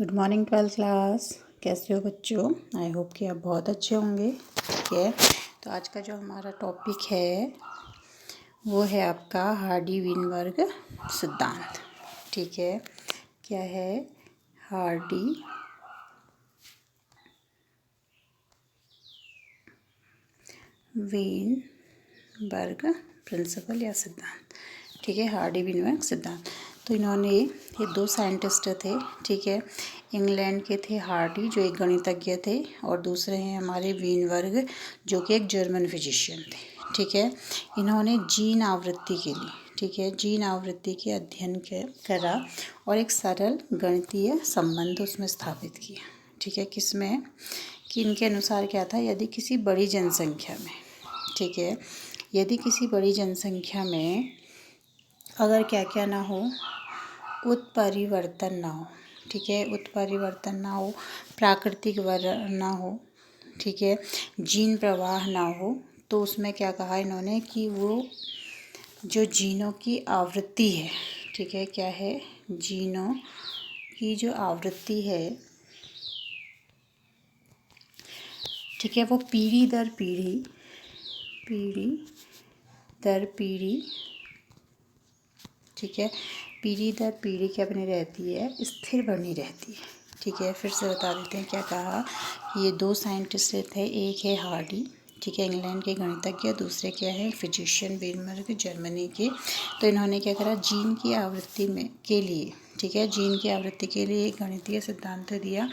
Good morning 12th class. कैसे हो बच्चों? आई होप कि आप बहुत अच्छे होंगे। ठीक है, तो आज का जो हमारा टॉपिक है वो है आपका हार्डी विनबर्ग सिद्धांत। ठीक है, क्या है? हार्डी विनबर्ग प्रिंसिपल या सिद्धांत। ठीक है, हार्डी विनबर्ग सिद्धांत। तो इन्होंने ये दो साइंटिस्ट थे। ठीक है, इंग्लैंड के थे हार्डी जो एक गणितज्ञ थे, और दूसरे हैं हमारे विनबर्ग जो कि एक जर्मन फिजिशियन थे। ठीक है, इन्होंने जीन आवृत्ति के लिए, ठीक है, जीन आवृत्ति के अध्ययन करा और एक सरल गणितीय संबंध उसमें स्थापित किया। ठीक है, किसमें? कि इनके अनुसार क्या था, यदि किसी बड़ी जनसंख्या में, ठीक है, यदि किसी बड़ी जनसंख्या में अगर क्या क्या ना हो, उत्परिवर्तन ना हो, ठीक है, उत्परिवर्तन ना हो, प्राकृतिक वर्ण ना हो, ठीक है, जीन प्रवाह ना हो, तो उसमें क्या कहा इन्होंने कि वो जो जीनों की आवृत्ति है, ठीक है, क्या है? जीनों की जो आवृत्ति है, ठीक है, वो पीढ़ी दर पीढ़ी ठीक है, पीढ़ी दर पीढ़ी क्या बनी रहती है? स्थिर बनी रहती है। ठीक है, फिर से बता देते हैं क्या कहा। ये दो साइंटिस्ट थे, एक है हार्डी, ठीक है, इंग्लैंड के गणितज्ञ, दूसरे क्या है? फिजिशियन विनबर्ग जर्मनी के। तो इन्होंने क्या करा? जीन की आवृत्ति में के लिए, ठीक है, जीन की आवृत्ति के लिए एक गणितीय सिद्धांत दिया,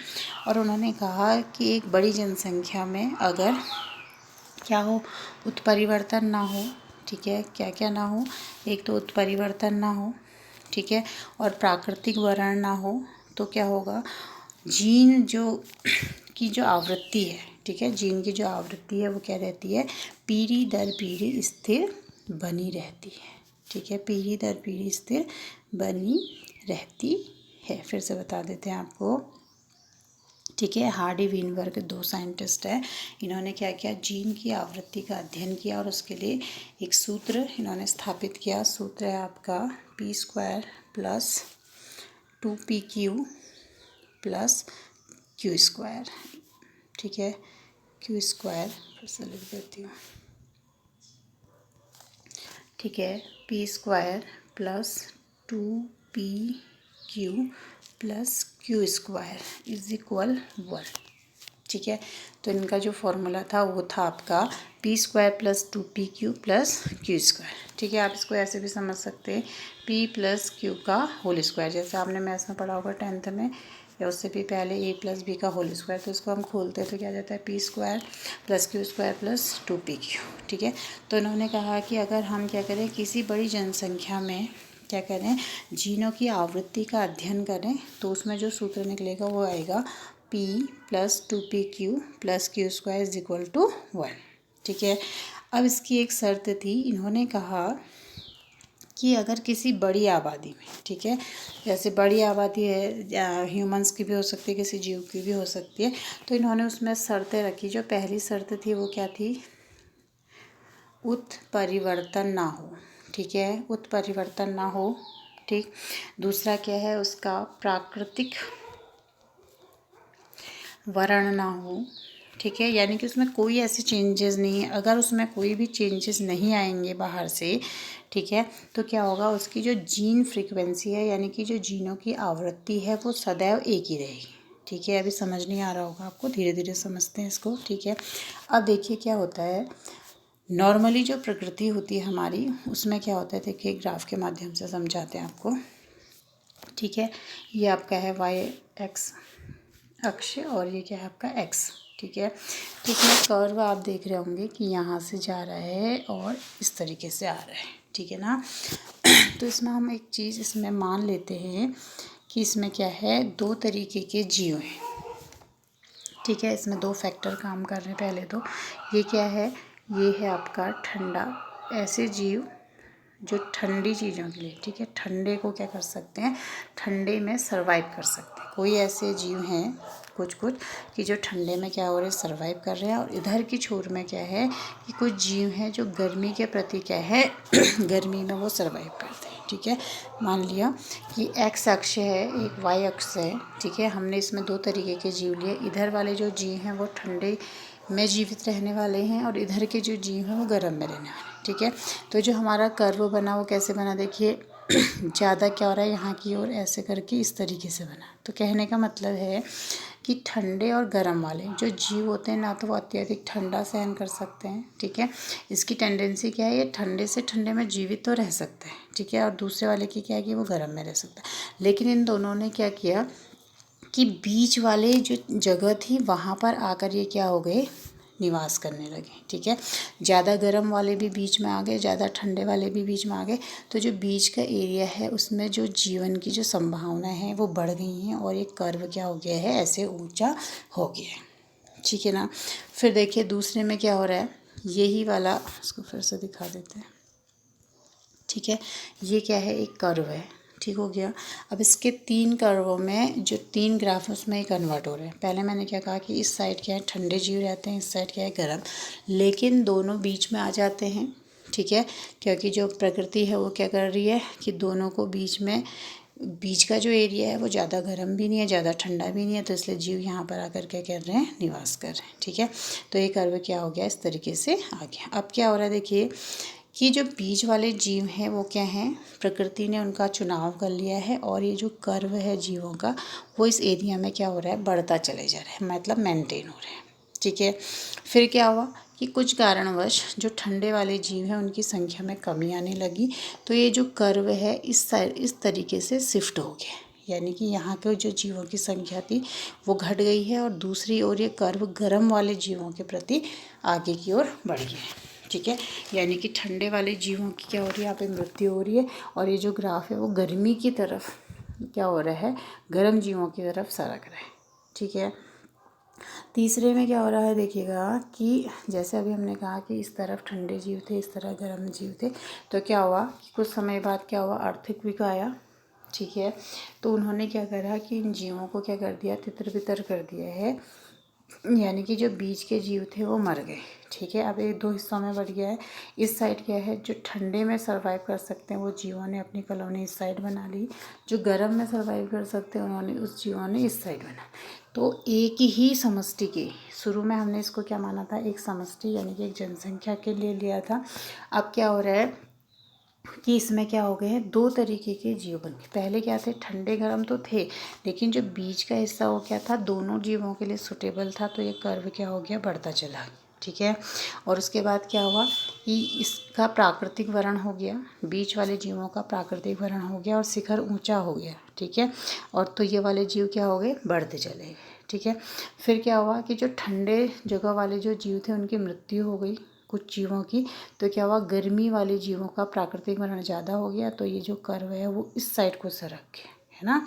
और उन्होंने कहा कि एक बड़ी जनसंख्या में अगर क्या हो, उत्परिवर्तन ना हो, ठीक है, क्या क्या ना हो? एक तो उत्परिवर्तन ना हो, ठीक है, और प्राकृतिक वर्ण ना हो, तो क्या होगा? जीन की जो आवृत्ति है, ठीक है, जीन की जो आवृत्ति है वो क्या रहती है? पीढ़ी दर पीढ़ी स्थिर बनी रहती है। ठीक है, पीढ़ी दर पीढ़ी स्थिर बनी रहती है। फिर से बता देते हैं आपको। ठीक है, हार्डी विनबर्ग दो साइंटिस्ट है। इन्होंने क्या किया? जीन की आवृत्ति का अध्ययन किया और उसके लिए एक सूत्र इन्होंने स्थापित किया। सूत्र है आपका p² + 2pq + q²। ठीक है, q² फिर से लिख देती हूँ। ठीक है, p² + 2pq + q² = 1। ठीक है, तो इनका जो फॉर्मूला था वो था आपका p² + 2pq + q²। ठीक है, आप इसको ऐसे भी समझ सकते हैं, p + q का होल स्क्वायर, जैसे आपने मैथ्स में पढ़ा होगा 10th में या उससे भी पहले a + b का होल स्क्वायर। तो इसको हम खोलते हैं तो क्या जाता है? p² + q² + 2pq। ठीक है, तो इन्होंने कहा कि अगर हम क्या करें, किसी बड़ी जनसंख्या में क्या करें, जीनों की आवृत्ति का अध्ययन करें, तो उसमें जो सूत्र निकलेगा वो आएगा p + 2pq + q² = 1। ठीक है, अब इसकी एक शर्त थी। इन्होंने कहा कि अगर किसी बड़ी आबादी में, ठीक है, जैसे बड़ी आबादी है, ह्यूमंस की भी हो सकती है, किसी जीव की भी हो सकती है, तो इन्होंने उसमें शर्तें रखी। जो पहली शर्त थी वो क्या थी? उत्परिवर्तन ना हो। ठीक है, उत्परिवर्तन ना हो। ठीक, दूसरा क्या है? उसका प्राकृतिक वर्ण ना हो। ठीक है, यानी कि उसमें कोई ऐसे चेंजेस नहीं है। अगर उसमें कोई भी चेंजेस नहीं आएंगे बाहर से, ठीक है, तो क्या होगा? उसकी जो जीन फ्रीक्वेंसी है, यानी कि जो जीनों की आवृत्ति है, वो सदैव एक ही रहेगी। ठीक है, अभी समझ नहीं आ रहा होगा आपको, धीरे धीरे समझते हैं इसको। ठीक है, अब देखिए क्या होता है। नॉर्मली जो प्रकृति होती है हमारी, उसमें क्या होता है, देखिए ग्राफ के माध्यम से समझाते हैं आपको। ठीक है, ये आपका है y अक्ष और ये क्या है आपका x। ठीक है, तो इसमें कर्व आप देख रहे होंगे कि यहाँ से जा रहा है और इस तरीके से आ रहा है। ठीक है ना, तो इसमें हम एक चीज़ इसमें मान लेते हैं कि इसमें क्या है, दो तरीके के जीव हैं। ठीक है, इसमें दो फैक्टर काम कर रहे हैं। पहले तो ये क्या है? ये है आपका ठंडा, ऐसे जीव जो ठंडी चीज़ों के लिए, ठीक है, ठंडे को क्या कर सकते हैं? ठंडे में सर्वाइव कर सकते हैं। कोई ऐसे जीव हैं कुछ कि जो ठंडे में क्या हो रहे हैं? सर्वाइव कर रहे हैं। और इधर की छोर में क्या है कि कुछ जीव हैं जो गर्मी के प्रति क्या है गर्मी में वो सर्वाइव करते हैं। ठीक है। मान लिया कि एक्स अक्ष है, एक वाई अक्ष है, ठीक है। हमने इसमें दो तरीके के जीव लिए। इधर वाले जो जीव हैं वो ठंडे में जीवित रहने वाले हैं और इधर के जो जीव हैं वो गर्म में रहने वाले, ठीक है। तो जो हमारा कर्व बना वो कैसे बना, देखिए ज़्यादा क्या हो रहा है यहाँ की ओर, ऐसे करके इस तरीके से बना। तो कहने का मतलब है कि ठंडे और गर्म वाले जो जीव होते हैं ना तो वो अत्यधिक ठंडा सहन कर सकते हैं, ठीक है। इसकी टेंडेंसी क्या है, ये ठंडे से ठंडे में जीवित तो रह सकते हैं, ठीक है। और दूसरे वाले की क्या है कि वो गर्म में रह सकता है। लेकिन इन दोनों ने क्या किया कि बीच वाले जो जगह थी वहाँ पर आकर ये क्या हो गए, निवास करने लगे, ठीक है। ज़्यादा गर्म वाले भी बीच में आ गए, ज़्यादा ठंडे वाले भी बीच में आ गए। तो जो बीच का एरिया है उसमें जो जीवन की जो संभावना है वो बढ़ गई हैं और एक कर्व क्या हो गया है, ऐसे ऊंचा हो गया है, ठीक है ना। फिर देखिए दूसरे में क्या हो रहा है, यही वाला इसको फिर से दिखा देते हैं, ठीक है। ये क्या है, एक कर्व है, ठीक हो गया। अब इसके 3 कर्वों में जो 3 ग्राफ उसमें कन्वर्ट हो रहे हैं। पहले मैंने क्या कहा कि इस साइड क्या है, ठंडे जीव रहते हैं, इस साइड क्या है, गर्म। लेकिन दोनों बीच में आ जाते हैं, ठीक है। क्योंकि जो प्रकृति है वो क्या कर रही है कि दोनों को बीच का जो एरिया है वो ज़्यादा गर्म भी नहीं है, ज़्यादा ठंडा भी नहीं है। तो इसलिए जीव यहाँ पर आकर क्या कर रहे हैं, निवास कर रहे हैं, ठीक है। तो ये कर्व क्या हो गया, इस तरीके से आ गया। अब क्या हो रहा है, देखिए कि जो बीच वाले जीव हैं वो क्या हैं, प्रकृति ने उनका चुनाव कर लिया है और ये जो कर्व है जीवों का वो इस एरिया में क्या हो रहा है, बढ़ता चले जा रहा है, मतलब मेंटेन हो रहा है, ठीक है। फिर क्या हुआ कि कुछ कारणवश जो ठंडे वाले जीव हैं उनकी संख्या में कमी आने लगी। तो ये जो कर्व है इस तरीके से शिफ्ट हो गया, यानी कि यहाँ के जो जीवों की संख्या थी वो घट गई है और दूसरी ओर ये कर्व गर्म वाले जीवों के प्रति आगे की ओर बढ़ गया है, ठीक है। यानी कि ठंडे वाले जीवों की क्या हो रही है, यहाँ पे मृत्यु हो रही है और ये जो ग्राफ है वो गर्मी की तरफ क्या हो रहा है, गर्म जीवों की तरफ सरक रहा है, ठीक है। तीसरे में क्या हो रहा है, देखिएगा कि जैसे अभी हमने कहा कि इस तरफ ठंडे जीव थे, इस तरफ गर्म जीव थे। तो क्या हुआ कि कुछ समय बाद क्या हुआ, अर्थक्वेक आया, ठीक है। तो उन्होंने क्या करा कि इन जीवों को क्या कर दिया, तितर बितर कर दिया है, यानी कि जो बीच के जीव थे वो मर गए, ठीक है। अब ये 2 हिस्सों में बढ़ गया है। इस साइड क्या है, जो ठंडे में सर्वाइव कर सकते हैं वो जीवों ने अपनी कॉलोनी इस साइड बना ली, जो गर्म में सर्वाइव कर सकते हैं उन्होंने उस जीवों ने इस साइड बना। तो एक ही समष्टि की, शुरू में हमने इसको क्या माना था, एक समष्टि यानी कि एक जनसंख्या के लिए लिया था। अब क्या हो रहा है कि इसमें क्या हो गए हैं, 2 तरीके के जीव बन गए। पहले क्या थे, ठंडे गर्म तो थे लेकिन जो बीच का हिस्सा वो क्या था, दोनों जीवों के लिए सूटेबल था। तो ये कर्व क्या हो गया, बढ़ता चला, ठीक है। और उसके बाद क्या हुआ कि इसका प्राकृतिक वर्ण हो गया, बीच वाले जीवों का प्राकृतिक वर्ण हो गया और शिखर ऊंचा हो गया, ठीक है। और तो ये वाले जीव क्या हो गए, बढ़ते चले गए, ठीक है। फिर क्या हुआ कि जो ठंडे जगह वाले जो जीव थे उनकी मृत्यु हो गई कुछ जीवों की। तो क्या हुआ, गर्मी वाले जीवों का प्राकृतिक वर्ण ज़्यादा हो गया, तो ये जो कर्व है वो इस साइड को सरक गया, है ना।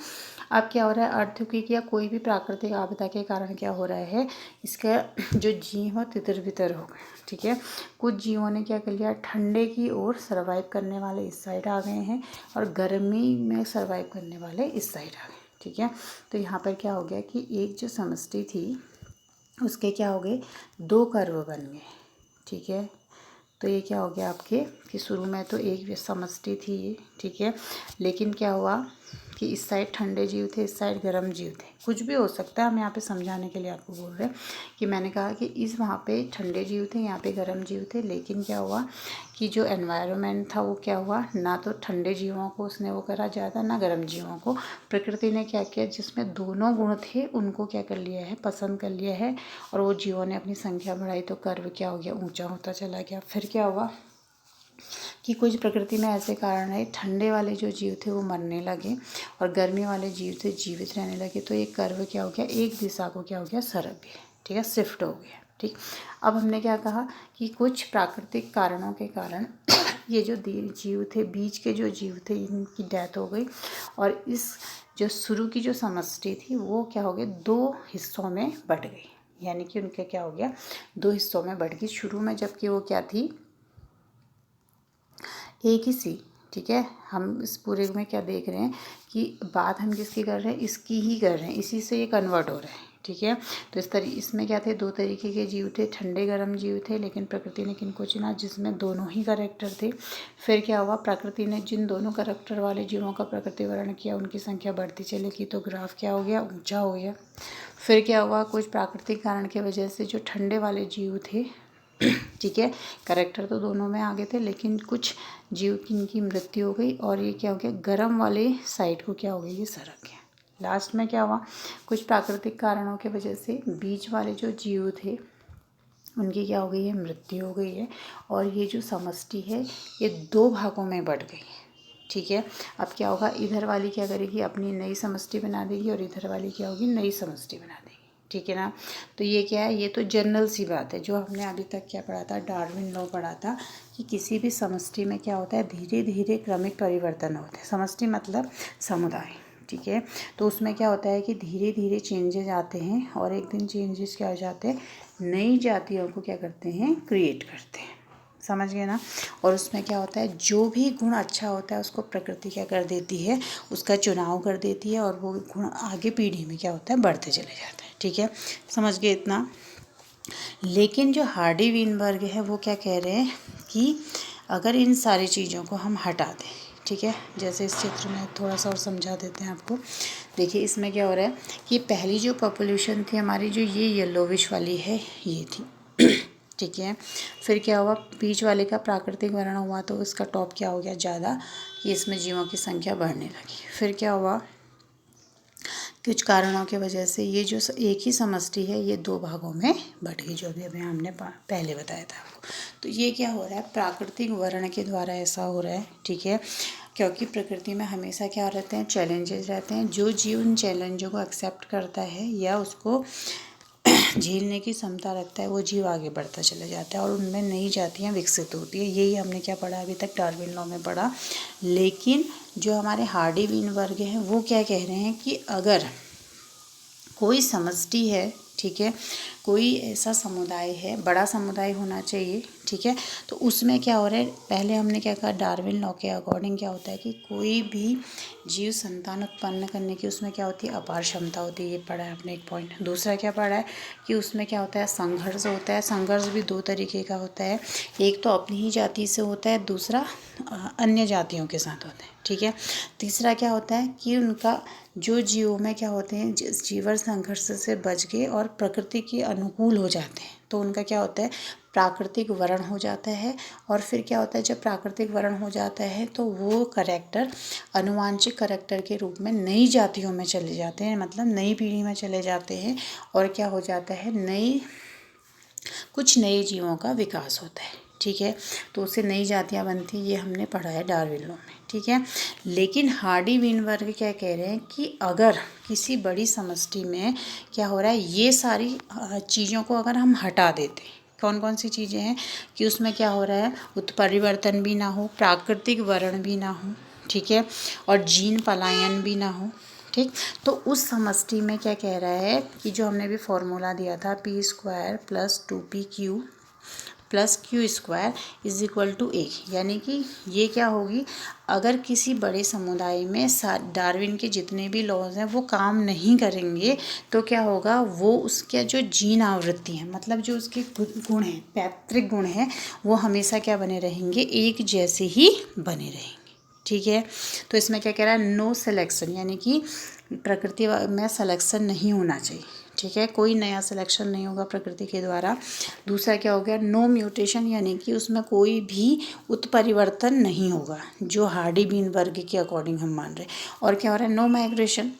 अब क्या हो रहा है, अर्थक्वेक या कोई भी प्राकृतिक आपदा के कारण क्या हो रहा है, इसका जो जीव है तितर बितर हो गए, ठीक है। कुछ जीवों ने क्या कर लिया, ठंडे की ओर सर्वाइव करने वाले इस साइड आ गए हैं और गर्मी में सर्वाइव करने वाले इस साइड आ गए, ठीक है। तो यहाँ पर क्या हो गया कि एक जो समष्टि थी उसके क्या हो गए, 2 कर्व बन गए, ठीक है। तो ये क्या हो गया आपके कि शुरू में तो एक समष्टि थी ये, ठीक है। लेकिन क्या हुआ कि इस साइड ठंडे जीव थे, इस साइड गर्म जीव थे, कुछ भी हो सकता है। हम यहाँ पे समझाने के लिए आपको बोल रहे हैं कि मैंने कहा कि इस वहाँ पे ठंडे जीव थे, यहाँ पे गर्म जीव थे। लेकिन क्या हुआ कि जो एनवायरनमेंट था वो क्या हुआ, ना तो ठंडे जीवों को उसने वो करा ज़्यादा, ना गर्म जीवों को। प्रकृति ने क्या किया, जिसमें दोनों गुण थे उनको क्या कर लिया है, पसंद कर लिया है और वो जीवों ने अपनी संख्या बढ़ाई। तो कर्व क्या हो गया, ऊंचा होता चला गया। फिर क्या हुआ कि कुछ प्रकृति में ऐसे कारण है, ठंडे वाले जो जीव थे वो मरने लगे और गर्मी वाले जीव थे जीवित रहने लगे। तो एक कर्व क्या हो गया, एक दिशा को क्या हो गया, सरक गया, ठीक है, शिफ्ट हो गया, ठीक। अब हमने क्या कहा कि कुछ प्राकृतिक कारणों के कारण ये जो जीव थे, बीच के जो जीव थे, इनकी डेथ हो गई और इस जो शुरू की जो समष्टि थी वो क्या हो गया, 2 हिस्सों में बट गई। यानी कि उनके क्या हो गया, 2 हिस्सों में बढ़ गई। शुरू में जबकि वो क्या थी, एक ही सी, ठीक है। हम इस पूरे में क्या देख रहे हैं कि बात हम किसकी कर रहे हैं, इसकी ही कर रहे हैं, इसी से ये कन्वर्ट हो रहा है, ठीक है। तो इसमें क्या थे, 2 तरीके के जीव थे, ठंडे गर्म जीव थे, लेकिन प्रकृति ने किनको चुना, जिसमें दोनों ही कैरेक्टर थे। फिर क्या हुआ, प्रकृति ने जिन दोनों कैरेक्टर वाले जीवों का प्रकृतिकरण किया, उनकी संख्या बढ़ती चली गई, तो ग्राफ क्या हो गया, ऊंचा हो गया। फिर क्या हुआ, कुछ प्राकृतिक कारण की वजह से जो ठंडे वाले जीव थे, ठीक है, कैरेक्टर तो दोनों में आगे थे, लेकिन कुछ जीव की इनकी मृत्यु हो गई, और ये क्या हो गया, गर्म वाले साइड को क्या हो गया, ये सरक गया। लास्ट में क्या हुआ, कुछ प्राकृतिक कारणों की वजह से बीच वाले जो जीव थे उनकी क्या हो गई है, मृत्यु हो गई है, और ये जो समष्टि है ये 2 भागों में बढ़ गई है। ठीक है, अब क्या होगा, इधर वाली क्या करेगी, अपनी नई समष्टि बना देगी, और इधर वाली क्या होगी, नई समष्टि बना देगी। ठीक है ना। तो ये क्या है, ये तो जनरल सी बात है, जो हमने अभी तक क्या पढ़ा था, डार्विन लॉ पढ़ा था कि किसी भी समष्टि में क्या होता है, धीरे धीरे क्रमिक परिवर्तन होते हैं। समष्टि मतलब समुदाय, ठीक है। तो उसमें क्या होता है कि धीरे धीरे चेंजेज आते हैं, और एक दिन चेंजेस क्या हो जाते हैं, नई जातियों को क्या करते हैं, क्रिएट करते हैं। समझ गए ना। और उसमें क्या होता है, जो भी गुण अच्छा होता है उसको प्रकृति क्या कर देती है, उसका चुनाव कर देती है, और वो गुण आगे पीढ़ी में क्या होता है, बढ़ते चले जाते हैं। ठीक है, समझ गए इतना। लेकिन जो हार्डी वीनबर्ग है वो क्या कह रहे हैं कि अगर इन सारी चीज़ों को हम हटा दें, ठीक है, जैसे इस चित्र में थोड़ा सा और समझा देते हैं आपको। देखिए इसमें क्या हो रहा है कि पहली जो पॉपुलेशन थी हमारी, जो ये येलोविश वाली है, ये थी, ठीक है। फिर क्या हुआ, बीच वाले का प्राकृतिक वर्ण हुआ, तो इसका टॉप क्या हो गया, ज़्यादा, कि इसमें जीवों की संख्या बढ़ने लगी। फिर क्या हुआ, कुछ कारणों की वजह से ये जो एक ही समष्टि है ये 2 भागों में बट गई, जो अभी हमने पहले बताया था आपको। तो ये क्या हो रहा है, प्राकृतिक वर्ण के द्वारा ऐसा हो रहा है। ठीक है, क्योंकि प्रकृति में हमेशा क्या रहते हैं, चैलेंजेस रहते हैं। जो जीव उन चैलेंजों को एक्सेप्ट करता है या उसको झेलने की क्षमता रखता है, वो जीव आगे बढ़ता चला जाता है, और उनमें नई जातियाँ विकसित होती है। यही हमने क्या पढ़ा अभी तक, डार्विन लॉ में पढ़ा। लेकिन जो हमारे हार्डी वीनबर्ग हैं वो क्या कह रहे हैं कि अगर कोई समष्टि है, ठीक है, कोई ऐसा समुदाय है, बड़ा समुदाय होना चाहिए, ठीक है, तो उसमें क्या हो रहा है, पहले हमने क्या कहा, डार्विन लॉ के अकॉर्डिंग क्या होता है कि कोई भी जीव संतान उत्पन्न करने की उसमें क्या होती है, अपार क्षमता होती है। ये पढ़ा है आपने एक पॉइंट। दूसरा क्या पढ़ा है कि उसमें क्या होता है, संघर्ष होता है। संघर्ष भी 2 तरीके का होता है, एक तो अपनी ही जाति से होता है, दूसरा अन्य जातियों के साथ होता है। ठीक है, तीसरा क्या होता है कि उनका जो जीवों में क्या होते हैं, जिस जीवन संघर्ष से बच गए और प्रकृति के अनुकूल हो जाते हैं, तो उनका क्या होता है, प्राकृतिक वर्ण हो जाता है। और फिर क्या होता है, जब प्राकृतिक वर्ण हो जाता है तो वो करैक्टर अनुवांशिक करैक्टर के रूप में नई जातियों में चले जाते हैं, मतलब नई पीढ़ी में चले जाते हैं, और क्या हो जाता है, कुछ नए जीवों का विकास होता है। ठीक है, तो उससे नई जातियाँ बनती, ये हमने पढ़ा है डार्विन लॉ में। ठीक है, लेकिन हार्डी वीनबर्ग क्या कह रहे हैं कि अगर किसी बड़ी समष्टि में क्या हो रहा है, ये सारी चीज़ों को अगर हम हटा देते, कौन कौन सी चीज़ें हैं कि उसमें क्या हो रहा है, उत्परिवर्तन भी ना हो, प्राकृतिक वर्ण भी ना हो, ठीक है, और जीन पलायन भी ना हो, ठीक, तो उस समष्टि में क्या कह रहा है कि जो हमने भी फॉर्मूला दिया था, p² + 2pq + q² = 1, यानी कि ये क्या होगी, अगर किसी बड़े समुदाय में डार्विन के जितने भी लॉज हैं वो काम नहीं करेंगे, तो क्या होगा, वो उसके जो जीन आवृत्ति हैं, मतलब जो उसके गुण हैं, पैतृक गुण हैं, वो हमेशा क्या बने रहेंगे, एक जैसे ही बने रहेंगे। ठीक है, तो इसमें क्या कह रहा है, नो सिलेक्शन, यानी कि प्रकृति में सिलेक्शन नहीं होना चाहिए। ठीक है, कोई नया सिलेक्शन नहीं होगा प्रकृति के द्वारा। दूसरा क्या हो गया, नो म्यूटेशन, यानी कि उसमें कोई भी उत्परिवर्तन नहीं होगा, जो हार्डी वीनबर्ग के अकॉर्डिंग हम मान रहे हैं। और क्या हो रहा है, नो माइग्रेशन।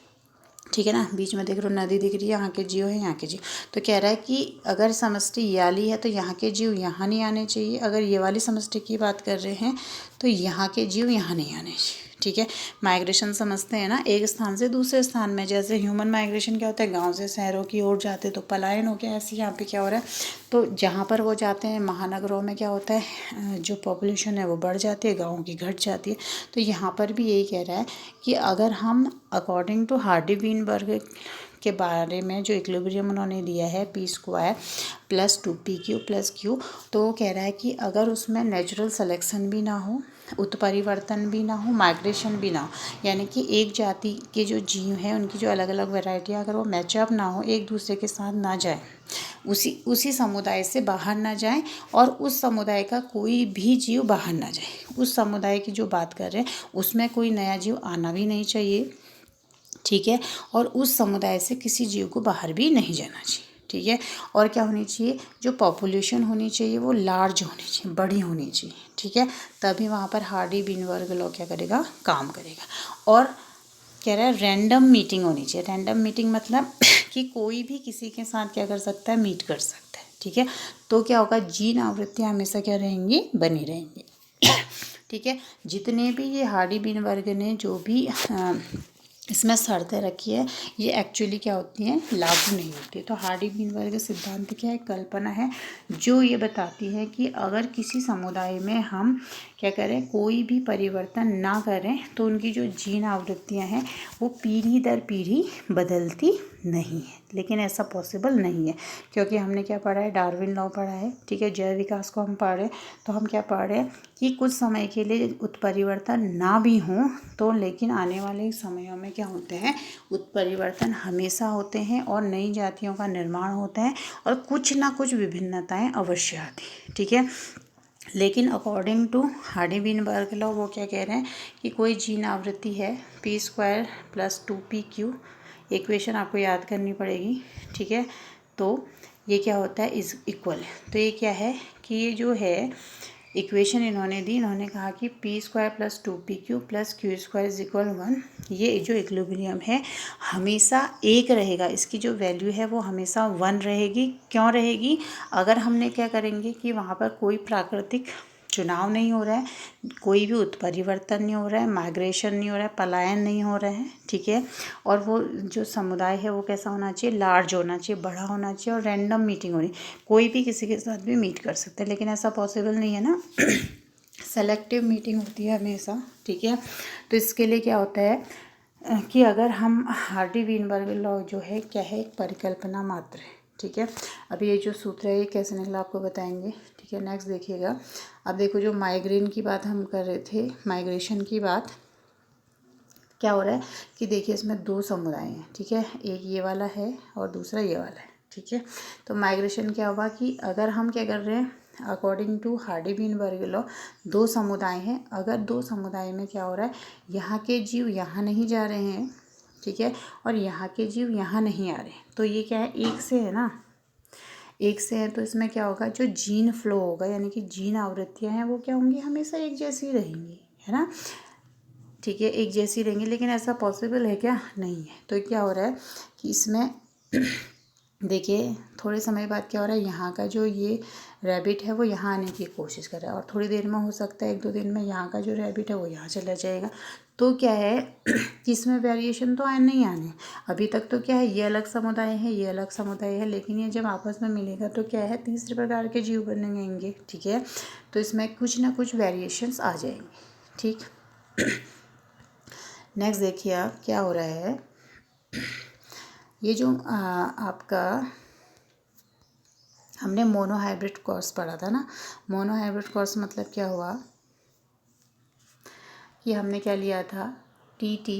ठीक है ना, बीच में देख रहे हो नदी दिख रही है, यहाँ के जीव है, यहाँ के जीव, तो कह रहा है कि अगर समष्टि ये वाली है तो यहाँ के जीव यहाँ नहीं आने चाहिए, अगर ये वाली समष्टि की बात कर रहे हैं तो यहाँ के जीव यहाँ नहीं आने चाहिए। ठीक है, माइग्रेशन समझते हैं ना, एक स्थान से दूसरे स्थान में, जैसे ह्यूमन माइग्रेशन क्या होता है, गांव से शहरों की ओर जाते तो पलायन हो गया, ऐसे यहाँ पे क्या हो रहा है, तो जहाँ पर वो जाते हैं महानगरों में क्या होता है, जो पॉपुलेशन है वो बढ़ जाती है, गाँव की घट जाती है। तो यहाँ पर भी यही कह रहा है कि अगर हम अकॉर्डिंग टू हार्डी वीनबर्ग के बारे में जो इक्विलिब्रियम उन्होंने दिया है, p² + 2pq + q, तो वो कह रहा है कि अगर उसमें नेचुरल सिलेक्शन भी ना हो, उत्परिवर्तन भी ना हो, माइग्रेशन भी ना हो, यानी कि एक जाति के जो जीव हैं उनकी जो अलग अलग वैरायटी अगर वो मैचअप ना हो, एक दूसरे के साथ ना जाए, उसी समुदाय से बाहर ना जाए, और उस समुदाय का कोई भी जीव बाहर ना जाए। उस समुदाय की जो बात कर रहे हैं उसमें कोई नया जीव आना भी नहीं चाहिए, ठीक है, और उस समुदाय से किसी जीव को बाहर भी नहीं जाना चाहिए, ठीक है। और क्या होनी चाहिए, जो पॉपुलेशन होनी चाहिए वो लार्ज होनी चाहिए, बड़ी होनी चाहिए, ठीक है, तभी वहाँ पर हार्डी बीनबर्ग लॉ क्या करेगा, काम करेगा। और कह रहा है रैंडम मीटिंग होनी चाहिए। रैंडम मीटिंग मतलब कि कोई भी किसी के साथ क्या कर सकता है, मीट कर सकता है, ठीक है। तो क्या होगा, जीन आवृत्तियाँ हमेशा क्या रहेंगी, बनी रहेंगी, ठीक है। जितने भी ये हार्डी बीनबर्ग ने जो भी इसमें शर्तें रखी है, ये एक्चुअली क्या होती हैं, लागू नहीं होती। तो हार्डी बीनबर्ग सिद्धांत क्या है, कल्पना है जो ये बताती है कि अगर किसी समुदाय में हम क्या करें, कोई भी परिवर्तन ना करें, तो उनकी जो जीन आवृत्तियां हैं वो पीढ़ी दर पीढ़ी बदलती नहीं है। लेकिन ऐसा पॉसिबल नहीं है, क्योंकि हमने क्या पढ़ा है, डार्विन लॉ पढ़ा है, ठीक है, जैव विकास को हम पढ़ रहे हैं। तो हम क्या पढ़ रहे हैं कि कुछ समय के लिए उत्परिवर्तन ना भी हों, तो लेकिन आने वाले समयों में क्या होते हैं, उत्परिवर्तन हमेशा होते हैं और नई जातियों का निर्माण होता है, और कुछ ना कुछ विभिन्नताएं अवश्य आती हैं, ठीक है। लेकिन अकॉर्डिंग टू हार्डी बीनबर्ग लॉ वो क्या कह रहे हैं कि कोई जीन आवृत्ति है p² + 2pq, इक्वेशन आपको याद करनी पड़ेगी, ठीक है। तो ये क्या होता है, इज इक्वल। तो ये क्या है कि ये जो है इक्वेशन इन्होंने दी, इन्होंने कहा कि p² + 2pq + q² = 1, ये जो इक्विलिब्रियम है हमेशा एक रहेगा, इसकी जो वैल्यू है वो हमेशा 1 रहेगी। क्यों रहेगी, अगर हमने क्या करेंगे कि वहाँ पर कोई प्राकृतिक चुनाव नहीं हो रहा है, कोई भी उत्परिवर्तन नहीं हो रहा है, माइग्रेशन नहीं हो रहा है, पलायन नहीं हो रहा है, ठीक है, और वो जो समुदाय है वो कैसा होना चाहिए, लार्ज होना चाहिए, बड़ा होना चाहिए, और रैंडम मीटिंग होनी, कोई भी किसी के साथ भी मीट कर सकते हैं, लेकिन ऐसा पॉसिबल नहीं है ना, सेलेक्टिव मीटिंग होती है हमेशा, ठीक है। तो इसके लिए क्या होता है कि अगर हम हार्डी बीनबर्ग लॉ जो है क्या है, एक परिकल्पना मात्र है, ठीक है। अब ये जो सूत्र है ये कैसे निकला आपको बताएंगे, ठीक है। नेक्स्ट देखिएगा, अब देखो जो माइग्रेन की बात हम कर रहे थे, माइग्रेशन की बात, क्या हो रहा है कि देखिए इसमें दो समुदाय हैं, ठीक है, एक ये वाला है और दूसरा ये वाला है, ठीक है। तो माइग्रेशन क्या हुआ कि अगर हम क्या कर रहे हैं, अकॉर्डिंग टू हार्डी बीनबर्ग लॉ दो समुदाय हैं, अगर दो समुदाय में क्या हो रहा है, यहाँ के जीव यहाँ नहीं जा रहे हैं, ठीक है, और यहाँ के जीव यहाँ नहीं आ रहे, तो ये क्या है, एक से है ना, एक से है, तो इसमें क्या होगा, जो जीन फ्लो होगा यानी कि जीन आवृत्तियाँ हैं वो क्या होंगी, हमेशा एक जैसी रहेंगी, है ना, ठीक है, एक जैसी रहेंगी। लेकिन ऐसा पॉसिबल है क्या, नहीं है। तो क्या हो रहा है कि इसमें देखिए थोड़े समय बाद क्या हो रहा है, यहाँ का जो ये रैबिट है वो यहाँ आने की कोशिश कर रहा है, और थोड़ी देर में हो सकता है 1-2 दिन में यहाँ का जो रैबिट है वो यहाँ चला जाएगा। तो क्या है कि इसमें वेरिएशन तो नहीं आने, अभी तक तो क्या है, ये अलग समुदाय है, ये अलग समुदाय है, लेकिन ये जब आपस में मिलेगा तो क्या है, तीसरे प्रकार के जीव बनेंगे, ठीक है। तो इसमें कुछ ना कुछ वेरिएशंस आ जाएंगे, ठीक। नेक्स्ट देखिए आप क्या हो रहा है, ये जो आपका हमने मोनोहाइब्रिड क्रॉस पढ़ा था ना, मोनोहाइब्रिड क्रॉस मतलब क्या हुआ कि हमने क्या लिया था, टीटी,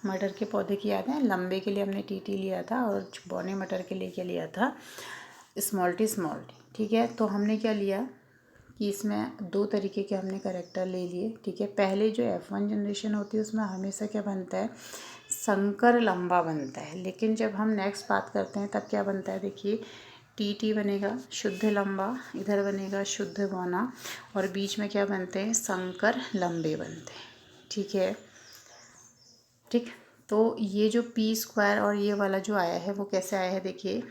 मटर के पौधे की याद है, लंबे के लिए हमने टीटी लिया था, और बौने मटर के लिए क्या लिया था, स्मॉल टी, ठीक है। तो हमने क्या लिया कि इसमें दो तरीके के हमने करेक्टर ले लिए, ठीक है। पहले जो F1 जनरेशन होती है उसमें हमेशा क्या बनता है, संकर लंबा बनता है, लेकिन जब हम नेक्स्ट बात करते हैं तब क्या बनता है, देखिए टी बनेगा शुद्ध लंबा, इधर बनेगा शुद्ध बौना, और बीच में क्या बनते हैं, संकर लंबे बनते हैं, ठीक है, ठीक। तो ये जो p² और ये वाला जो आया है वो कैसे आया है, देखिए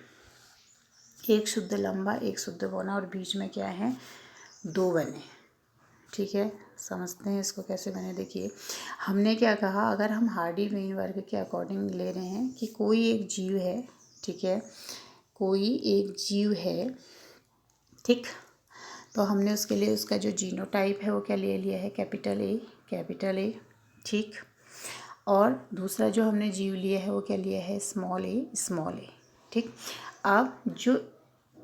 एक शुद्ध लंबा, एक शुद्ध बौना, और बीच में क्या है, 2 बने, ठीक है। समझते हैं इसको कैसे बने, देखिए हमने क्या कहा, अगर हम हार्डी बीनबर्ग के अकॉर्डिंग ले रहे हैं कि कोई एक जीव है, ठीक है, कोई एक जीव है, ठीक, तो हमने उसके लिए उसका जो जीनोटाइप है वो क्या ले लिया है, कैपिटल ए, ठीक। और दूसरा जो हमने जीव लिया है वो क्या लिया है, स्मॉल ए, ठीक। अब जो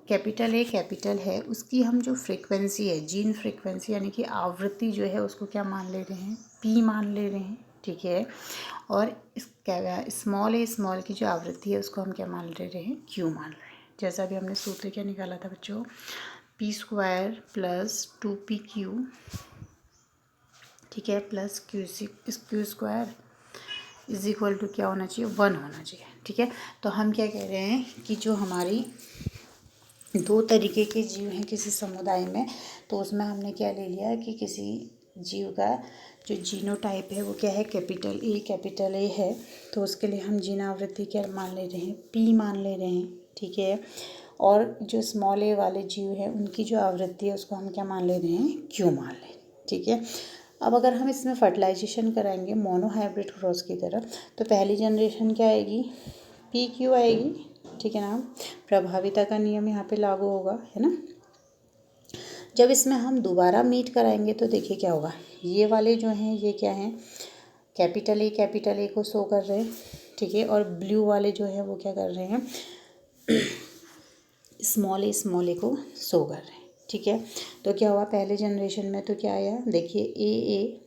कैपिटल है, उसकी हम जो फ्रीक्वेंसी है, जीन फ्रीक्वेंसी यानी कि आवृत्ति जो है उसको क्या मान ले रहे हैं, पी मान ले रहे हैं, ठीक है। और इस स्मॉल की जो आवृत्ति है उसको हम क्या मान ले रहे हैं, क्यू मान रहे हैं। जैसा अभी हमने सूत्र क्या निकाला था बच्चों, पी स्क्वायर प्लस 2pq, ठीक है, plus q square is equal to क्या होना चाहिए, 1 होना चाहिए, ठीक है। तो हम क्या कह रहे हैं कि जो हमारी दो तरीके के जीव हैं किसी समुदाय में, तो उसमें हमने क्या ले लिया कि किसी जीव का जो जीनोटाइप है वो क्या है, कैपिटल ए है, तो उसके लिए हम जीन आवृत्ति क्या मान ले रहे हैं, पी मान ले रहे हैं, ठीक है। और जो स्मॉल ए वाले जीव हैं उनकी जो आवृत्ति है उसको हम क्या मान ले रहे हैं, क्यू मान लें, ठीक है। अब अगर हम इसमें फर्टिलाइजेशन कराएंगे मोनोहाइब्रिड क्रॉस की तरफ, तो पहली जनरेशन क्या आएगी, पी क्यू आएगी, ठीक है ना। प्रभाविता का नियम यहाँ पे लागू होगा, है ना। जब इसमें हम दोबारा मीट कराएंगे तो देखिए क्या होगा, ये वाले जो हैं ये क्या हैं, कैपिटल ए को शो कर रहे हैं, ठीक है। और ब्लू वाले जो है वो क्या कर रहे हैं, स्मॉल ए को शो कर रहे हैं, ठीक है। तो क्या हुआ पहले जनरेशन में, तो क्या आया देखिए, ए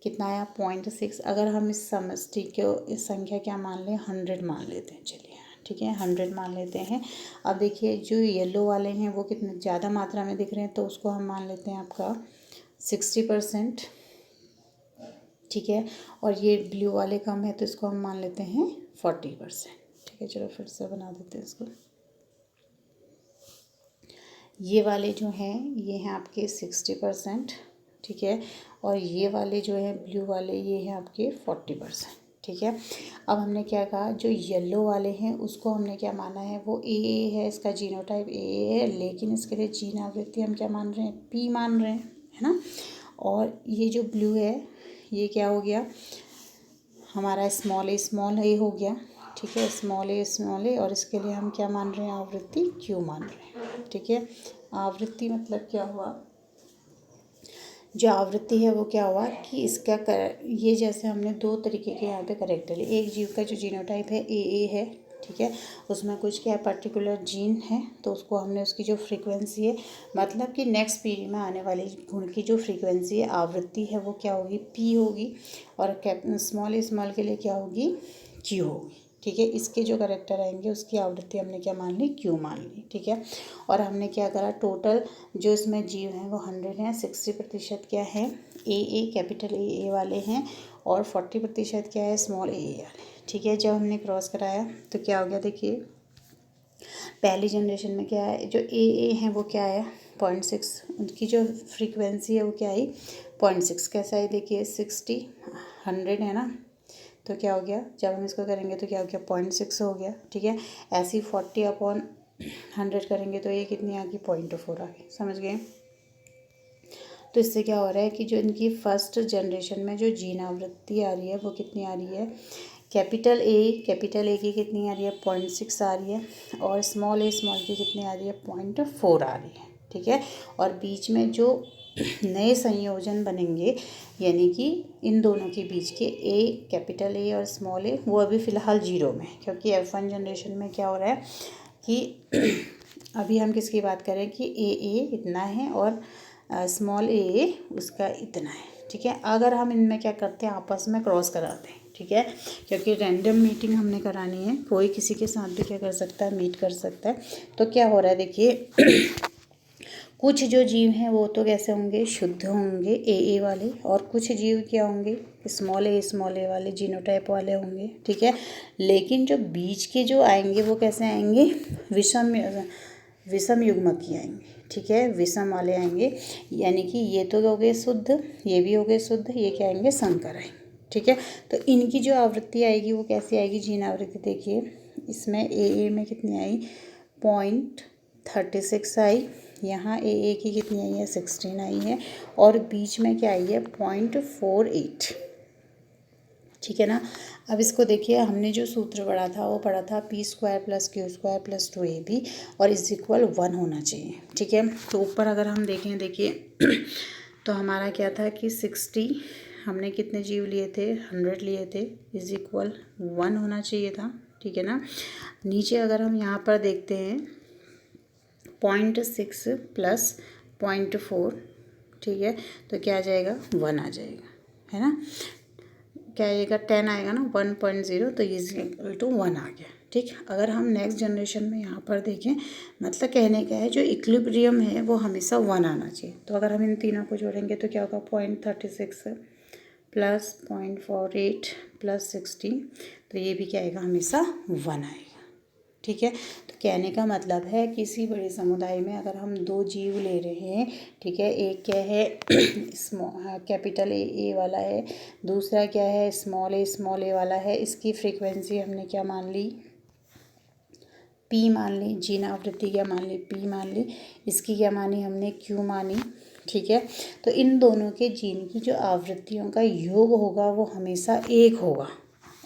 कितना आया 0.6। अगर हम इस समष्टि को, इस संख्या क्या मान लें, 100 मान लेते हैं, चलिए ठीक है 100 मान लेते हैं। अब देखिए जो येलो वाले हैं वो कितने ज़्यादा मात्रा में दिख रहे हैं, तो उसको हम मान लेते हैं आपका 60%, ठीक है। और ये ब्लू वाले कम है तो इसको हम मान लेते हैं 40%, ठीक है। चलो फिर से बना देते हैं इसको। ये वाले जो हैं ये हैं आपके 60%, ठीक है। और ये वाले जो हैं ब्लू वाले ये हैं आपके 40%, ठीक है। अब हमने क्या कहा, जो येलो वाले हैं उसको हमने क्या माना है, वो ए है, इसका जीनोटाइप ए है, लेकिन इसके लिए जीन आवृत्ति हम क्या मान रहे हैं, पी मान रहे हैं, है ना। और ये जो ब्लू है ये क्या हो गया हमारा स्मॉल ए हो गया, ठीक है, स्मॉल ए। और इसके लिए हम क्या मान रहे हैं, आवृत्ति क्यू मान रहे हैं, ठीक है। आवृत्ति मतलब क्या हुआ, जो आवृत्ति है वो क्या हुआ कि इसका ये जैसे हमने दो तरीके के यहाँ पे करेक्टर लिए, एक जीव का जो जीनोटाइप है ए है, ठीक है, उसमें कुछ क्या पर्टिकुलर जीन है, तो उसको हमने उसकी जो फ्रीक्वेंसी है, मतलब कि नेक्स्ट पीढ़ी में आने वाली गुण की जो फ्रीक्वेंसी है, आवृत्ति है, वो क्या होगी, पी होगी। और स्मॉल के लिए क्या होगी, क्यू होगी, ठीक है। इसके जो करेक्टर आएंगे उसकी आवृत्ति हमने क्या मान ली, क्यू मान ली, ठीक है। और हमने क्या करा, टोटल जो इसमें जीव हैं वो 100 हैं, 60% क्या है, कैपिटल ए वाले हैं, और 40% क्या है, स्मॉल ए वाले, ठीक है। जब हमने क्रॉस कराया तो क्या हो गया, देखिए पहली जनरेशन में क्या है, जो ए है वो क्या आया 0.6, उनकी जो फ्रीक्वेंसी है वो क्या आई 0.6, कैसा है देखिए 60 100 है ना, तो क्या हो गया, जब हम इसको करेंगे तो क्या हो गया 0.6 हो गया, ठीक है। ऐसे ही 40/100 करेंगे तो ये कितनी आ गई 0.4 आ गई, समझ गए। तो इससे क्या हो रहा है कि जो इनकी फर्स्ट जनरेशन में जो जीन आवृत्ति आ रही है वो कितनी आ रही है, कैपिटल ए की कितनी आ रही है 0.6 आ रही है, और स्मॉल की कितनी आ रही है 0.4 आ रही है, ठीक है। और बीच में जो नए संयोजन बनेंगे, यानी कि इन दोनों के बीच के कैपिटल ए और स्मॉल ए, वो अभी फ़िलहाल 0 में, क्योंकि F1 जनरेशन में क्या हो रहा है कि अभी हम किसकी बात करें कि ए इतना है और स्मॉल ए उसका इतना है, ठीक है। अगर हम इनमें क्या करते हैं, आपस में क्रॉस कराते हैं, ठीक है, क्योंकि रैंडम मीटिंग हमने करानी है, कोई किसी के साथ भी क्या कर सकता है, मीट कर सकता है। तो क्या हो रहा है देखिए कुछ जो जीव हैं वो तो कैसे होंगे, शुद्ध होंगे ए वाले, और कुछ जीव क्या होंगे, स्मॉल ए वाले जीनोटाइप वाले होंगे, ठीक है। लेकिन जो बीच के जो आएंगे वो कैसे आएंगे, विषम युग्मक आएंगे, ठीक है, विषम वाले आएंगे, यानी कि ये तो हो गए शुद्ध, ये भी हो गए शुद्ध, ये क्या आएंगे, संकर आएंगे, ठीक है। तो इनकी जो आवृत्ति आएगी वो कैसी आएगी, जीन आवृत्ति देखिए इसमें ए में कितनी आई 0.36 आई, यहाँ ए की कितनी आई है 16 आई है, और बीच में क्या आई है 0.48, ठीक है ना। अब इसको देखिए, हमने जो सूत्र पढ़ा था वो पढ़ा था P square plus q square plus 2ab और इज इक्वल 1 होना चाहिए, ठीक है। तो ऊपर अगर हम देखें देखिए तो हमारा क्या था कि 60 हमने कितने जीव लिए थे, 100 लिए थे, इज इक्वल 1 होना चाहिए था, ठीक है ना। नीचे अगर हम यहाँ पर देखते हैं 0.6 प्लस 0.4, ठीक है, तो क्या आ जाएगा 1 आ जाएगा, है ना। क्या आएगा 10 आएगा ना, 1.0, तो इक्वल टू 1 आ गया, ठीक। अगर हम नेक्स्ट जनरेशन में यहाँ पर देखें, मतलब कहने का है जो इक्विलिब्रियम है वो हमेशा 1 आना चाहिए। तो अगर हम इन तीनों को जोड़ेंगे तो क्या होगा 0.36 प्लस 0.48 प्लस 16, तो ये भी क्या आएगा हमेशा 1 आएगा, ठीक है। तो कहने का मतलब है किसी बड़े समुदाय में अगर हम दो जीव ले रहे हैं, ठीक है, एक क्या है कैपिटल ए वाला है, दूसरा क्या है स्मॉल ए वाला है, इसकी फ्रीक्वेंसी हमने क्या मान ली, पी मान ली, जीन आवृत्ति क्या मान ली, पी मान ली, इसकी क्या मानी हमने, क्यू मानी, ठीक है। तो इन दोनों के जीन की जो आवृत्तियों का योग होगा वो हमेशा एक होगा,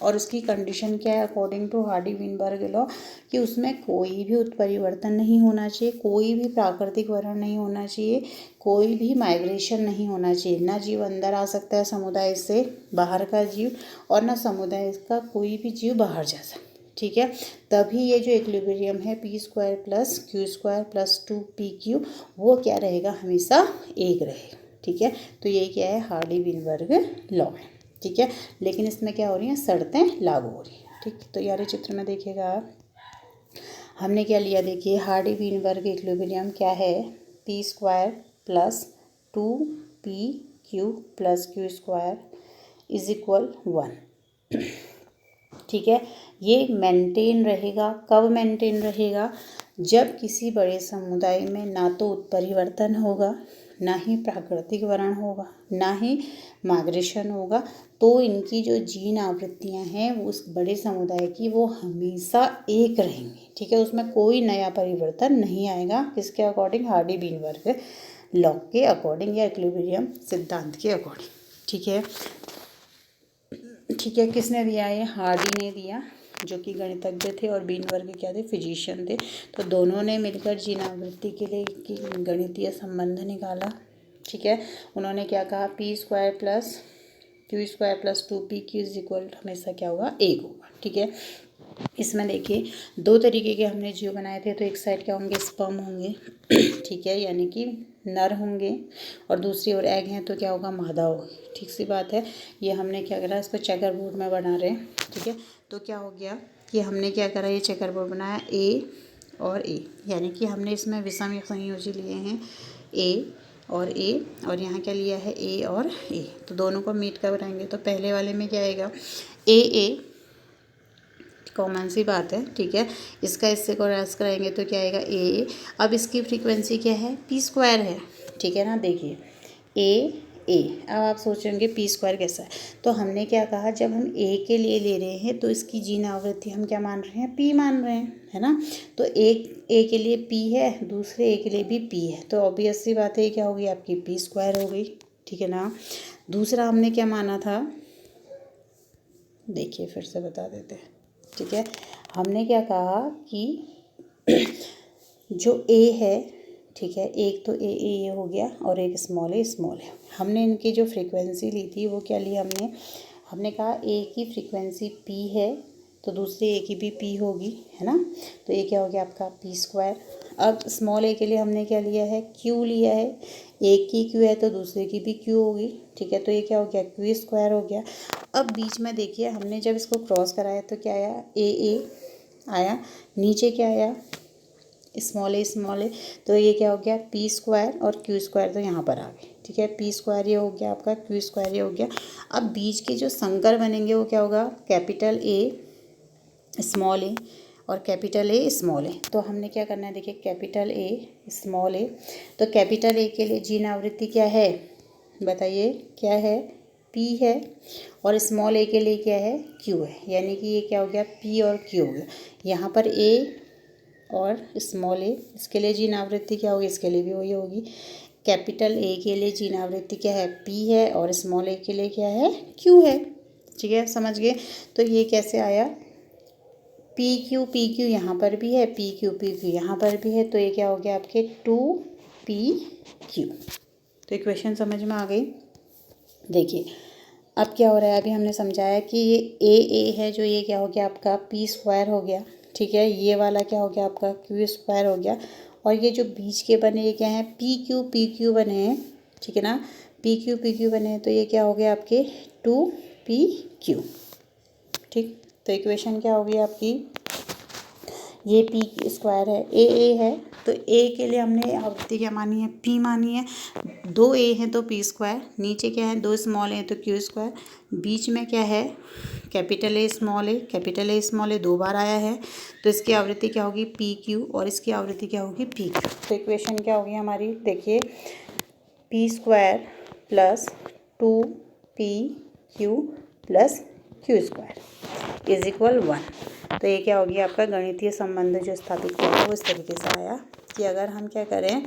और उसकी कंडीशन क्या है according to Hardy Weinberg law, कि उसमें कोई भी उत्परिवर्तन नहीं होना चाहिए, कोई भी प्राकृतिक वर्ण नहीं होना चाहिए, कोई भी माइग्रेशन नहीं होना चाहिए, ना जीव अंदर आ सकता है समुदाय से बाहर का जीव, और ना समुदाय का कोई भी जीव बाहर जा सकता, ठीक है। तभी ये जो इक्विलिब्रियम है p² plus q² plus 2pq वो क्या रहेगा हमेशा एक रहेगा, ठीक है। तो ये क्या है हार्डी विनबर्ग लॉ है, ठीक है। लेकिन इसमें क्या हो रही हैं, शर्तें लागू हो रही हैं, ठीक। तो यार चित्र में देखिएगा हमने क्या लिया, देखिए हार्डी विनबर्ग इक्विलिब्रियम क्या है, p² plus 2pq plus q² is equal 1, ठीक है। ये मेंटेन रहेगा, कब मेंटेन रहेगा, जब किसी बड़े समुदाय में ना तो उत्परिवर्तन होगा, ना ही प्राकृतिक वर्ण होगा, ना ही माइग्रेशन होगा, तो इनकी जो जीन आवृत्तियां हैं वो उस बड़े समुदाय की वो हमेशा एक रहेंगी, ठीक है। उसमें कोई नया परिवर्तन नहीं आएगा, किसके अकॉर्डिंग, हार्डी विनबर्ग लॉ के अकॉर्डिंग या इक्विलिब्रियम सिद्धांत के अकॉर्डिंग, ठीक है। ठीक है, किसने दिया है, हार्डी ने दिया, जो कि गणितज्ञ थे, और विनबर्ग क्या थे, फिजिशियन थे। तो दोनों ने मिलकर जीन आवृत्ति के लिए की गणितीय संबंध निकाला, ठीक है। उन्होंने क्या कहा, p² plus q² plus 2pq is equal हमेशा क्या होगा, एक होगा, ठीक है। इसमें देखिए दो तरीके के हमने जीव बनाए थे, तो एक साइड क्या होंगे, स्पर्म होंगे, ठीक है, यानी कि नर होंगे, और दूसरी ओर एग हैं तो क्या होगा, मादा होगी, ठीक सी बात है। ये हमने क्या करा, इसको चेकर बोर्ड में बना रहे हैं, ठीक है। तो क्या हो गया कि हमने क्या करा, ये चेकर बोर्ड बनाया ए और ए, यानी कि हमने इसमें विषम संयोजी लिए हैं ए और यहाँ क्या लिया है, ए और ए, तो दोनों को मीट कराएंगे तो पहले वाले में क्या आएगा, ए कॉमन सी बात है, ठीक है। इसका इससे को क्रॉस कराएंगे तो क्या आएगा, ए। अब इसकी फ्रीक्वेंसी क्या है, p² है, ठीक है ना। देखिए ए, अब आप सोचेंगे p² कैसा है, तो हमने क्या कहा, जब हम ए के लिए ले रहे हैं तो इसकी जीन आवृत्ति हम क्या मान रहे हैं, p मान रहे हैं, है ना। तो एक ए के लिए p है, दूसरे ए के लिए भी p है, तो ऑब्वियस सी बात है क्या होगी, आपकी p² हो गई, ठीक है ना। दूसरा हमने क्या माना था, देखिए फिर से बता देते हैं, ठीक है। हमने क्या कहा कि जो ए है, ठीक है, एक तो ए हो गया और एक स्मॉल है। हमने इनकी जो फ्रीक्वेंसी ली थी वो क्या ली, हमने कहा ए की फ्रीक्वेंसी पी है तो दूसरी ए की भी पी होगी, है ना। तो ये क्या हो गया आपका p²। अब स्मॉल ए के लिए हमने क्या लिया है, क्यू लिया है, एक की क्यू है तो दूसरे की भी क्यू होगी, ठीक है। तो ये क्या हो गया, q² हो गया। अब बीच में देखिए हमने जब इसको क्रॉस कराया तो क्या आया, ए आया, नीचे क्या आया, स्मॉल ए, तो ये क्या हो गया, p² और q² तो यहाँ पर आ गए, ठीक है। p² ये हो गया आपका, q² ये हो गया। अब बीच के जो संकर बनेंगे वो क्या होगा, कैपिटल ए स्मॉल ए और कैपिटल ए स्मॉल ए। तो हमने क्या करना है, देखिए कैपिटल ए स्मॉल ए, तो कैपिटल ए के लिए जीन आवृत्ति क्या है, बताइए क्या है, p है, और स्मॉल ए के लिए क्या है, q है, यानी कि ये क्या हो गया, p और q हो गया। यहाँ पर a और स्मॉल ए, इसके लिए जीन आवृत्ति क्या होगी, इसके लिए भी वही होगी। कैपिटल ए के लिए जीन आवृत्ति क्या है, p है, और स्मॉल ए के लिए क्या है, q है, ठीक है, समझ गए। तो ये कैसे आया, PQ यहाँ पर भी है, PQ यहाँ पर भी है, तो ये क्या हो गया आपके 2PQ। तो इक्वेशन समझ में आ गई। देखिए अब क्या हो रहा है, अभी हमने समझाया कि ये ए है, जो ये क्या हो गया आपका p² हो गया, ठीक है। ये वाला क्या हो गया आपका q² हो गया, और ये जो बीच के बने ये क्या हैं, पी क्यू बने हैं, ठीक है ना, पी क्यू बने हैं, तो ये क्या हो गया आपके 2PQ, ठीक। तो इक्वेशन क्या होगी आपकी, ये पी स्क्वायर है, ए है, तो ए के लिए हमने आवृत्ति क्या मानी है, पी मानी है, 2 ए हैं तो पी स्क्वायर, नीचे क्या है 2 स्मॉल ए तो क्यू स्क्वायर, बीच में क्या है capital A small A, capital A small A 2 बार आया है, तो इसकी आवृत्ति क्या होगी पी क्यू और इसकी आवृत्ति क्या होगी पी क्यू। तो इक्वेशन क्या होगी हमारी, देखिए P square plus 2PQ plus q square is equal 1। तो ये क्या होगी आपका गणितीय संबंध जो स्थापित किया है वो इस तरीके से आया कि अगर हम क्या करें,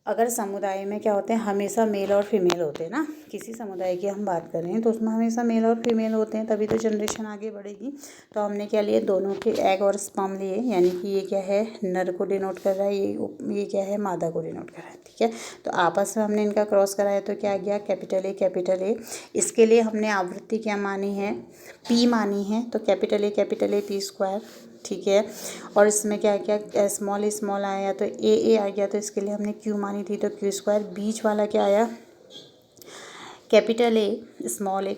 अगर समुदाय में क्या होते हैं हमेशा मेल और फीमेल होते हैं ना, किसी समुदाय की हम बात कर रहे हैं तो उसमें हमेशा मेल और फीमेल होते हैं, तभी तो जनरेशन आगे बढ़ेगी। तो हमने क्या लिए, दोनों के एग और स्पर्म लिए, यानी कि ये क्या है नर को डिनोट कर रहा है, ये क्या है मादा को डिनोट कर रहा है, ठीक है। तो आपस में हमने इनका क्रॉस कराया तो क्या आ गया कैपिटल ए। इसके लिए हमने आवृत्ति क्या मानी है, पी मानी है, तो कैपिटल ए पी स्क्वायर, ठीक है। और इसमें क्या क्या स्मॉल आया तो ए आ गया, तो इसके लिए हमने क्यू मानी थी तो क्यू स्क्वायर, बीच वाला क्या आया capital A small A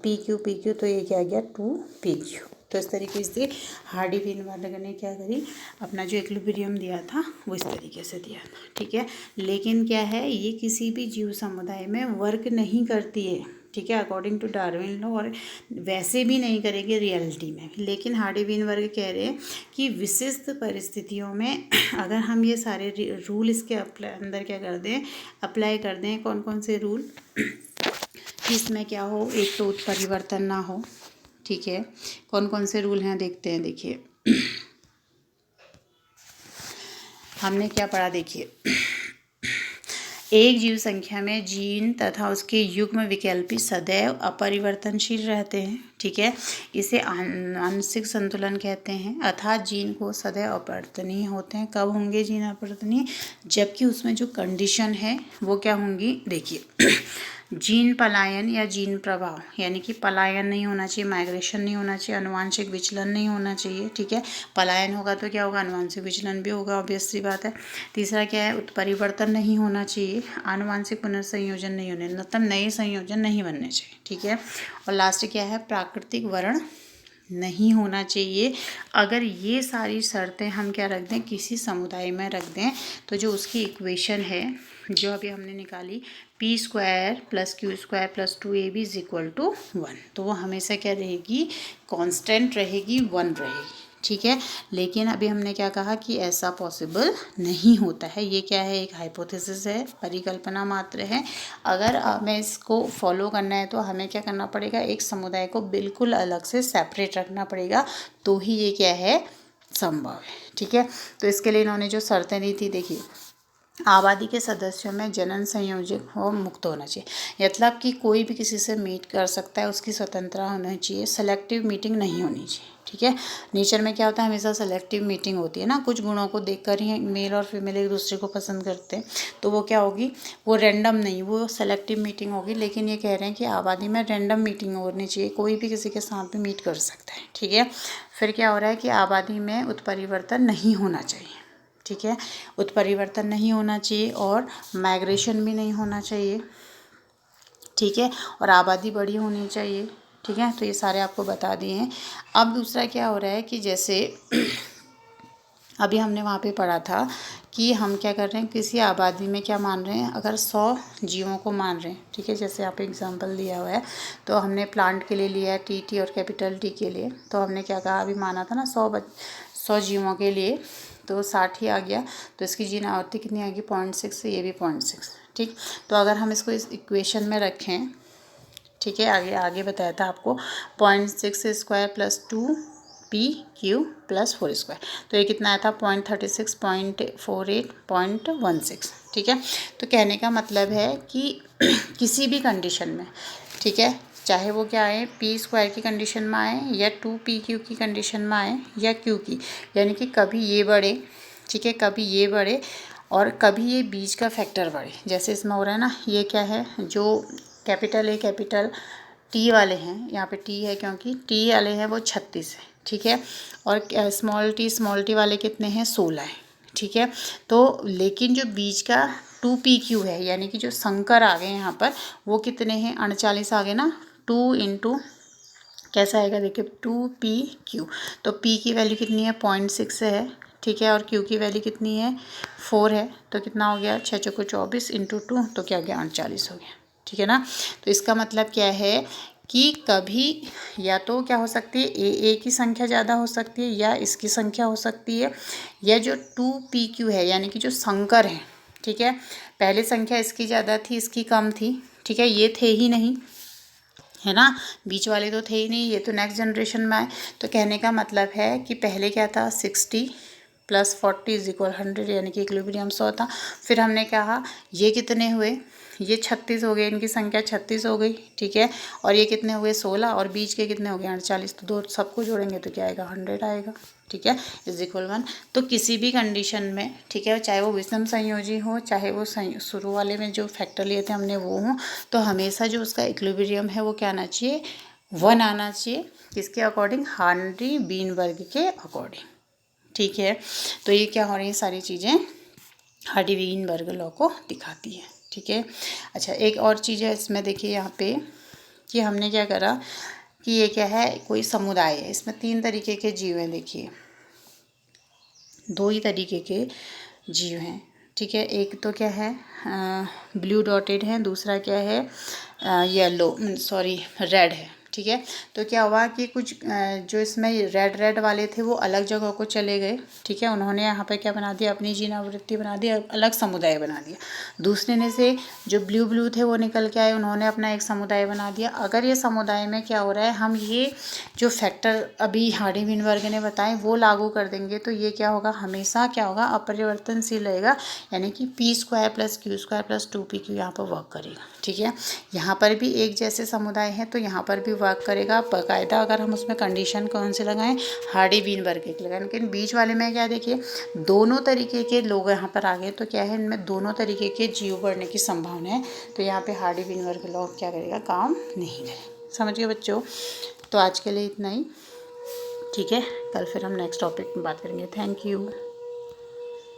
P Q, तो ये क्या आ गया 2PQ। तो इस तरीके से हार्डी वेनबर्ग ने क्या करी, अपना जो इक्विलिब्रियम दिया था वो इस तरीके से दिया था, ठीक है। लेकिन क्या है ये किसी भी जीव समुदाय में वर्क नहीं करती है, ठीक है, अकॉर्डिंग टू डार्विन लॉ, और वैसे भी नहीं करेंगे रियलिटी में। लेकिन हार्डी वेनबर्ग कह रहे हैं कि विशिष्ट परिस्थितियों में अगर हम ये सारे रूल इसके अंदर क्या कर दें, अप्लाई कर दें, कौन कौन से रूल, इसमें क्या हो, एक तो उत्परिवर्तन ना हो, ठीक है। कौन कौन से रूल हैं देखते हैं, देखिए हमने क्या पढ़ा, देखिए एक जीव संख्या में जीन तथा उसके युग्म विकल्पी सदैव अपरिवर्तनशील रहते हैं, ठीक है, इसे आंशिक संतुलन कहते हैं। अर्थात जीन को सदैव अपरिवर्तनीय होते हैं। कब होंगे जीन अपरिवर्तनीय, जबकि उसमें जो कंडीशन है वो क्या होंगी, देखिए जीन पलायन या जीन प्रभाव, यानी कि पलायन नहीं होना चाहिए, माइग्रेशन नहीं होना चाहिए, अनुवांशिक विचलन नहीं होना चाहिए, ठीक है। पलायन होगा तो क्या होगा, अनुवांशिक विचलन भी होगा, ऑब्वियस सी बात है। तीसरा क्या है, उत्परिवर्तन नहीं होना चाहिए, आनुवांशिक पुनर्संयोजन नहीं होने, मतलब नए संयोजन नहीं बनने चाहिए, ठीक है। और लास्ट क्या है, प्राकृतिक वर्ण नहीं होना चाहिए। अगर ये सारी शर्तें हम क्या रख दें, किसी समुदाय में रख दें, तो जो उसकी इक्वेशन है जो अभी हमने निकाली, p square plus q square plus 2AB is equal to 1, तो वो हमेशा क्या रहेगी, कांस्टेंट रहेगी, 1 रहेगी, ठीक है। लेकिन अभी हमने क्या कहा कि ऐसा पॉसिबल नहीं होता है, ये क्या है, एक हाइपोथेसिस है, परिकल्पना मात्र है। अगर हमें इसको फॉलो करना है तो हमें क्या करना पड़ेगा, एक समुदाय को बिल्कुल अलग से सेपरेट रखना पड़ेगा, तो ही ये क्या है संभव है, ठीक है। तो इसके लिए इन्होंने जो शर्तें दी थी, देखिए आबादी के सदस्यों में जनन संयोजक हो मुक्त होना चाहिए, मतलब कि कोई भी किसी से मीट कर सकता है, उसकी स्वतंत्रता होनी चाहिए, सेलेक्टिव मीटिंग नहीं होनी चाहिए, ठीक है। नेचर में क्या होता है, हमेशा सेलेक्टिव मीटिंग होती है ना, कुछ गुणों को देखकर ही मेल और फीमेल एक दूसरे को पसंद करते हैं, तो वो क्या होगी, वो रैंडम नहीं, वो सेलेक्टिव मीटिंग होगी। लेकिन ये कह रहे हैं कि आबादी में रैंडम मीटिंग होनी चाहिए, कोई भी किसी के साथ भी मीट कर सकता है, ठीक है। फिर क्या हो रहा है कि आबादी में उत्परिवर्तन नहीं होना चाहिए, ठीक है, उत्परिवर्तन नहीं होना चाहिए, और माइग्रेशन भी नहीं होना चाहिए, ठीक है, और आबादी बड़ी होनी चाहिए, ठीक है। तो ये सारे आपको बता दिए हैं। अब दूसरा क्या हो रहा है कि जैसे अभी हमने वहाँ पे पढ़ा था कि हम क्या कर रहे हैं, किसी आबादी में क्या मान रहे हैं, अगर 100 जीवों को मान रहे हैं, ठीक है, जैसे यहाँ पे एग्जांपल दिया हुआ है, तो हमने प्लांट के लिए लिया है टी और कैपिटल टी के लिए, तो हमने क्या कहा, अभी माना था ना 100 जीवों के लिए, तो 60 ही आ गया, तो इसकी जीन आवृत्ति कितनी आ गई 0.6, ये भी 0.6, ठीक। तो अगर हम इसको इस इक्वेशन में रखें, ठीक है, आगे बताया था आपको 0.6 square plus 2PQ plus 4 square, तो ये कितना आया था 0.36, 0.48, 0.16, ठीक है। तो कहने का मतलब है कि किसी भी कंडीशन में, ठीक है, चाहे वो क्या आए, पी स्क्वायर की कंडीशन में आए या 2PQ की कंडीशन में आए या क्यू की, यानी कि कभी ये बढ़े, ठीक है, कभी ये बढ़े और कभी ये बीच का फैक्टर बढ़े, जैसे इसमें हो रहा है ना, ये क्या है, जो कैपिटल टी वाले हैं, यहाँ पे टी है क्योंकि टी वाले हैं वो 36 है, ठीक है, और स्मॉल टी वाले कितने हैं, 16 है, ठीक है। तो लेकिन जो बीच का 2pq है, यानी कि जो संकर आ गए यहाँ पर, वो कितने हैं, 39 आ गए ना। 2 इंटू कैसा आएगा देखिए, 2pq, तो p की वैल्यू कितनी है, 0.6 है, ठीक है, और q की वैल्यू कितनी है, 4 है, तो कितना हो गया, 6 चौको 24 इंटू 2, तो क्या हो गया, 39 हो गया, ठीक है ना। तो इसका मतलब क्या है कि कभी या तो क्या हो सकती है, ए की संख्या ज़्यादा हो सकती है, या इसकी संख्या हो सकती है, या जो 2pq है यानी कि जो संकर है, ठीक है, पहले संख्या इसकी ज़्यादा थी, इसकी कम थी, ठीक है, ये थे ही नहीं, है ना, बीच वाले तो थे ही नहीं, ये तो नेक्स्ट जनरेशन में आए। तो कहने का मतलब है कि पहले क्या था, 60 + 40 = 100, यानी कि इक्विलिब्रियम 100 था। फिर हमने कहा ये कितने हुए, ये 36 हो गए, इनकी संख्या 36 हो गई, ठीक है, और ये कितने हुए, 16, और बीच के कितने हो गए, 48, तो दो सबको जोड़ेंगे तो क्या आएगा, 100 आएगा, ठीक है, = 1। तो किसी भी कंडीशन में, ठीक है, चाहे वो विषम संयोजी हो, चाहे वो शुरू वाले में जो फैक्टर लिए थे हमने वो हो, तो हमेशा जो उसका इक्विलिब्रियम है वो क्या आना चाहिए, 1 आना चाहिए, किसके अकॉर्डिंग, हार्डी बीनबर्ग के अकॉर्डिंग, ठीक है। तो ये क्या हो रही है, सारी चीज़ें हार्डी बीनबर्ग लॉ को दिखाती है, ठीक है। अच्छा, एक और चीज़ है इसमें, देखिए यहाँ पे कि हमने क्या करा कि ये क्या है, कोई समुदाय है, इसमें 3 तरीके के जीव हैं, देखिए 2 ही तरीके के जीव हैं, ठीक है। एक तो क्या है, ब्लू डॉटेड है, दूसरा क्या है, येलो रेड है, ठीक है। तो क्या हुआ कि कुछ जो इसमें रेड वाले थे वो अलग जगह को चले गए, ठीक है, उन्होंने यहाँ पे क्या बना दिया, अपनी जीवनावृत्ति बना दी, अलग समुदाय बना दिया। दूसरे ने से जो ब्लू थे वो निकल के आए, उन्होंने अपना एक समुदाय बना दिया। अगर ये समुदाय में क्या हो रहा है, हम ये जो फैक्टर अभी हार्डी बीनबर्ग ने बताए वो लागू कर देंगे, तो ये क्या होगा, हमेशा क्या होगा, अपरिवर्तनशील रहेगा, यानी कि p² + q² + 2pq यहाँ पर वर्क करेगा, ठीक है। यहाँ पर भी एक जैसे समुदाय हैं तो यहाँ पर भी वर्क करेगा बाकायदा, अगर हम उसमें कंडीशन कौन से लगाएं, हार्डी बीनबर्ग के लगाएं। लेकिन बीच वाले में क्या, देखिए दोनों तरीके के लोग यहाँ पर आ गए, तो क्या है, इनमें दोनों तरीके के जीव बढ़ने की संभावना है, तो यहाँ पे हार्डी बीनबर्ग लॉ क्या करेगा, काम नहीं करेगा, समझ गए बच्चों। तो आज के लिए इतना ही, ठीक है, कल फिर हम नेक्स्ट टॉपिक में बात करेंगे। Thank you.